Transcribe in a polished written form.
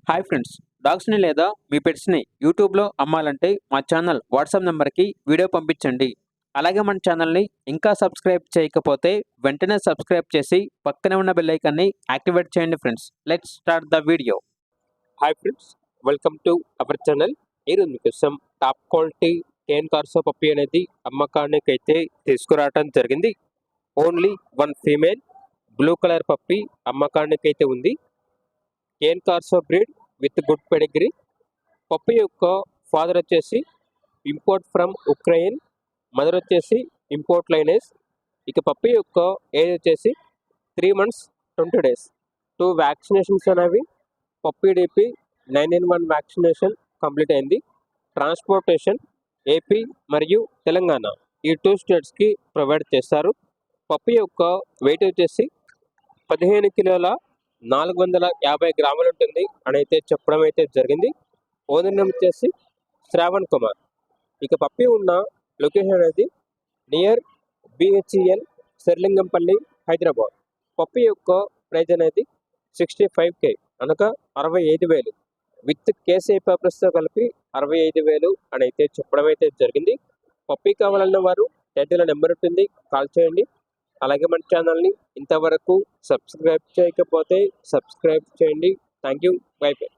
Hi friends, డాగ్స్‌ని లేదా మీ పెట్స్‌ని యూట్యూబ్‌లో అమ్మాలంటే మా ఛానల్ వాట్సాప్ నంబర్‌కి వీడియో పంపించండి. అలాగే మన ఛానల్‌ని ఇంకా సబ్స్క్రైబ్ చేయకపోతే వెంటనే సబ్స్క్రైబ్ చేసి పక్కనే ఉన్న బెల్ ఐకాన్‌ని యాక్టివేట్ చేయండి friends. Let's start the video. Hi friends, welcome to our channel. ఈరోజు మీకోసం top quality cane corso puppy అనేది అమ్మకానికి అయితే తీసుకురావడం జరిగింది. Only one female blue colour puppy అమ్మకానికి అయితే ఉంది. Cane corso breed with good pedigree. Puppy యొక్క ఫాదర్ వచ్చేసి ఇంపోర్ట్ ఫ్రమ్ ఉక్రెయిన్, మదర్ వచ్చేసి ఇంపోర్ట్ లైనేజ్. ఇక పప్పి యొక్క ఏజ్ వచ్చేసి 3 months 20 days. 2 వ్యాక్సినేషన్స్ అనేవి పప్పి డిపి 9-in-1 వ్యాక్సినేషన్ కంప్లీట్ అయింది. ట్రాన్స్పోర్టేషన్ ఏపీ మరియు తెలంగాణ ఈ 2 స్టేట్స్కి ప్రొవైడ్ చేస్తారు. పప్పి యొక్క వెయిట్ వచ్చేసి 15 కిలోల 450 గ్రాములు ఉంటుంది అని అయితే చెప్పడం అయితే జరిగింది. ఓనర్ నేమ్ వచ్చేసి శ్రావణ్ కుమార్. ఇక పప్పి ఉన్న లొకేషన్ అనేది నియర్ బిహెచ్ఈఎల్ శర్లింగంపల్లి, హైదరాబాద్. పప్పి యొక్క ప్రైజ్ అనేది 65K అనగా 65,000 విత్ కేసీ పేపర్స్తో కలిపి 65,000 అని అయితే చెప్పడం అయితే జరిగింది. పప్పి కావాలన్న వారు టైటిల్ నెంబర్ ఉంటుంది, కాల్ చేయండి. అలాగే మన ఛానల్ని ఇంతవరకు సబ్స్క్రైబ్ చేయకపోతే సబ్స్క్రైబ్ చేయండి. Thank you. By by.